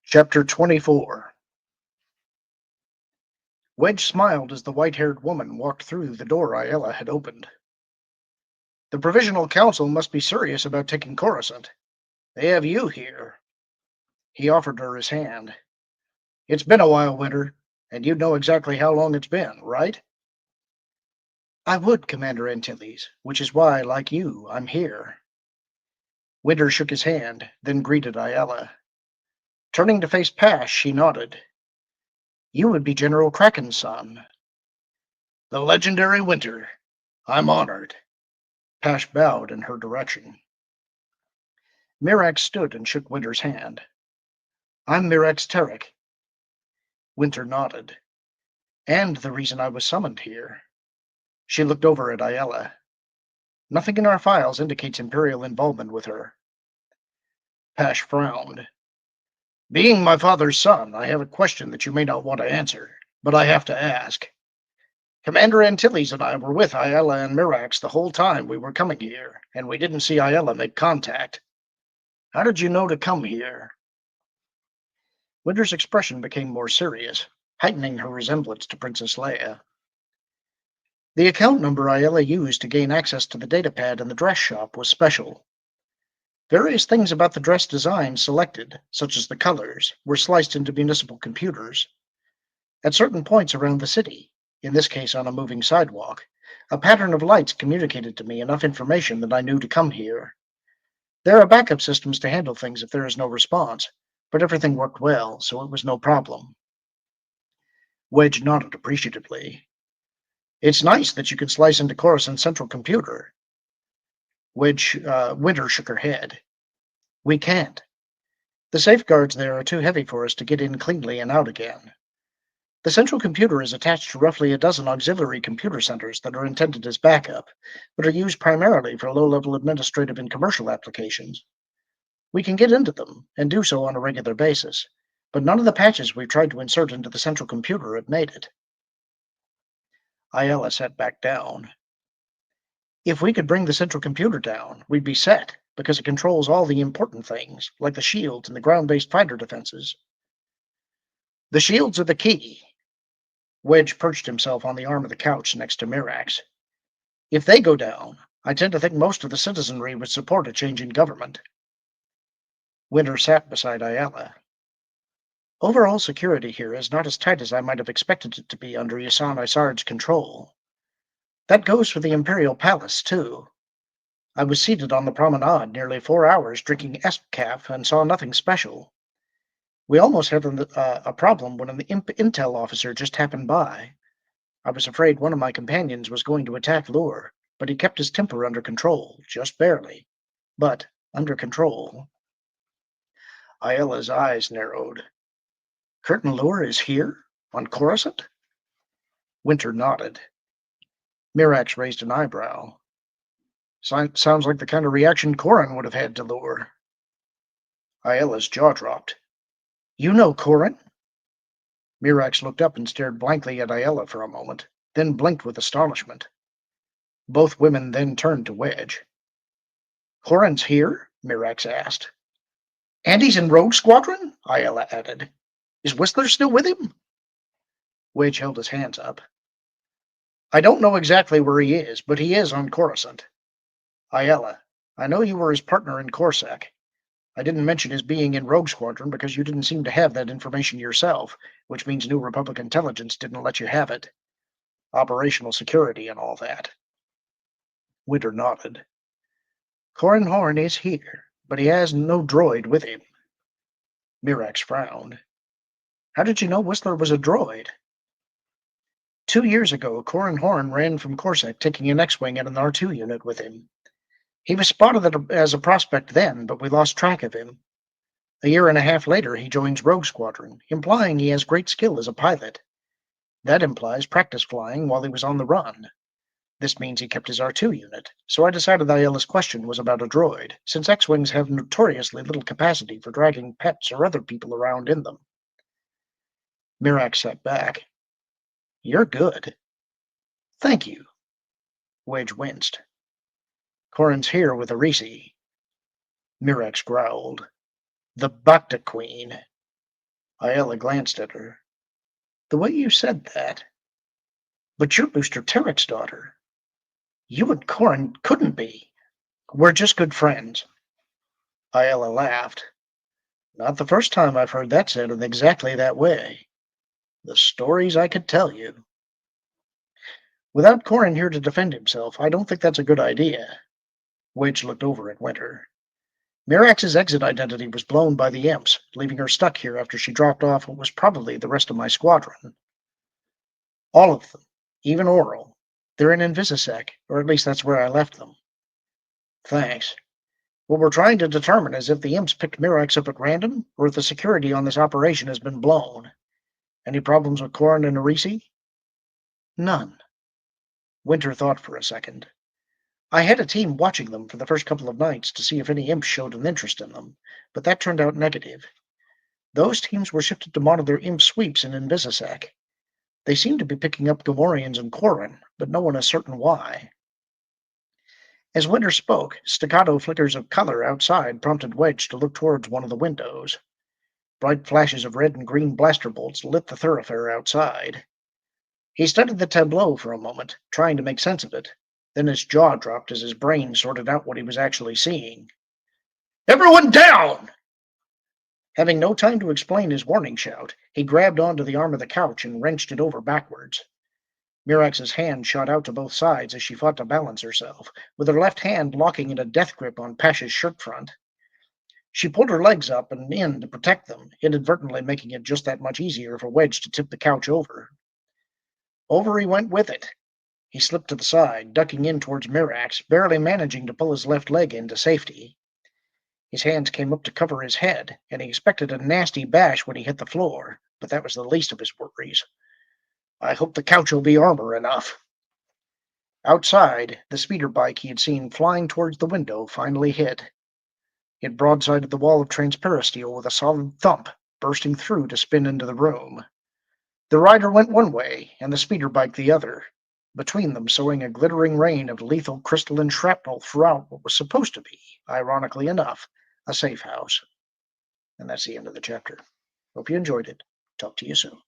Chapter 24. Wedge smiled as the white-haired woman walked through the door Ayala had opened. The Provisional Council must be serious about taking Coruscant. They have you here. He offered her his hand. It's been a while, Winter, and you know exactly how long it's been, right? I would, Commander Antilles, which is why, like you, I'm here. Winter shook his hand, then greeted Ayala. Turning to face Pash, she nodded. You would be General Kraken's son. The legendary Winter. I'm honored. Pash bowed in her direction. Mirax stood and shook Winter's hand. I'm Mirax Terek. Winter nodded. And the reason I was summoned here. She looked over at Ayala. Nothing in our files indicates Imperial involvement with her. Pash frowned. Being my father's son, I have a question that you may not want to answer, but I have to ask. Commander Antilles and I were with Ayala and Mirax the whole time we were coming here, and we didn't see Ayala make contact. How did you know to come here? Winter's expression became more serious, heightening her resemblance to Princess Leia. The account number Ayala used to gain access to the datapad in the dress shop was special. Various things about the dress design selected, such as the colors, were sliced into municipal computers. At certain points around the city, in this case on a moving sidewalk, a pattern of lights communicated to me enough information that I knew to come here. There are backup systems to handle things if there is no response, but everything worked well, so it was no problem. Wedge nodded appreciatively. It's nice that you can slice into Coruscant's central computer. Winter shook her head. We can't. The safeguards there are too heavy for us to get in cleanly and out again. The central computer is attached to roughly a dozen auxiliary computer centers that are intended as backup, but are used primarily for low-level administrative and commercial applications. We can get into them, and do so on a regular basis, but none of the patches we've tried to insert into the central computer have made it. Ayala sat back down. If we could bring the central computer down, we'd be set, because it controls all the important things, like the shields and the ground-based fighter defenses. The shields are the key. Wedge perched himself on the arm of the couch next to Mirax. If they go down, I tend to think most of the citizenry would support a change in government. Winter sat beside Ayala. Overall security here is not as tight as I might have expected it to be under Yasan Isard's control. That goes for the Imperial Palace, too. I was seated on the promenade nearly 4 hours drinking Espcaf and saw nothing special. We almost had a problem when an intel officer just happened by. I was afraid one of my companions was going to attack Lure, but he kept his temper under control, just barely. But under control. Ayala's eyes narrowed. Curtin Lure is here? On Coruscant? Winter nodded. Mirax raised an eyebrow. Sounds like the kind of reaction Corrin would have had to Lure. Ayala's jaw dropped. You know Corrin? Mirax looked up and stared blankly at Ayala for a moment, then blinked with astonishment. Both women then turned to Wedge. Corrin's here? Mirax asked. And he's in Rogue Squadron? Ayala added. Is Whistler still with him? Wedge held his hands up. I don't know exactly where he is, but he is on Coruscant. Ayala, I know you were his partner in Corsac. I didn't mention his being in Rogue Squadron because you didn't seem to have that information yourself, which means New Republic intelligence didn't let you have it. Operational security and all that. Winter nodded. Corrin Horn is here, but he has no droid with him. Mirax frowned. How did you know Whistler was a droid? 2 years ago, Corrin Horn ran from Corsac taking an X-Wing and an R2 unit with him. He was spotted as a prospect then, but we lost track of him. A year and a half later, he joins Rogue Squadron, implying he has great skill as a pilot. That implies practice flying while he was on the run. This means he kept his R2 unit, so I decided Ayala's question was about a droid, since X-Wings have notoriously little capacity for dragging pets or other people around in them. Mirax sat back. You're good. Thank you. Wedge winced. Corrin's here with Arisi. Mirax growled. The Bacta Queen. Ayala glanced at her. The way you said that. But you're Booster Terrick's daughter. You and Corin couldn't be. We're just good friends. Ayala laughed. Not the first time I've heard that said in exactly that way. The stories I could tell you. Without Corin here to defend himself, I don't think that's a good idea. Wedge looked over at Winter. Mirax's exit identity was blown by the imps, leaving her stuck here after she dropped off what was probably the rest of my squadron. All of them, even Oral. They're in Invisisec, or at least that's where I left them. Thanks. What we're trying to determine is if the imps picked Mirax up at random, or if the security on this operation has been blown. Any problems with Corin and Arisi? None. Winter thought for a second. I had a team watching them for the first couple of nights to see if any imps showed an interest in them, but that turned out negative. Those teams were shifted to monitor imp sweeps in Invisisec. They seem to be picking up Gamorreans and Corin, but no one is certain why. As Winter spoke, staccato flickers of color outside prompted Wedge to look towards one of the windows. Bright flashes of red and green blaster bolts lit the thoroughfare outside. He studied the tableau for a moment, trying to make sense of it. Then his jaw dropped as his brain sorted out what he was actually seeing. Everyone down! Having no time to explain his warning shout, he grabbed onto the arm of the couch and wrenched it over backwards. Mirax's hand shot out to both sides as she fought to balance herself, with her left hand locking in a death grip on Pasha's shirt front. She pulled her legs up and in to protect them, inadvertently making it just that much easier for Wedge to tip the couch over. Over he went with it. He slipped to the side, ducking in towards Mirax, barely managing to pull his left leg into safety. His hands came up to cover his head, and he expected a nasty bash when he hit the floor, but that was the least of his worries. I hope the couch will be armor enough. Outside, the speeder bike he had seen flying towards the window finally hit. It broadsided the wall of transparisteel with a solid thump, bursting through to spin into the room. The rider went one way, and the speeder bike the other, between them sowing a glittering rain of lethal crystalline shrapnel throughout what was supposed to be, ironically enough, a safe house. And that's the end of the chapter. Hope you enjoyed it. Talk to you soon.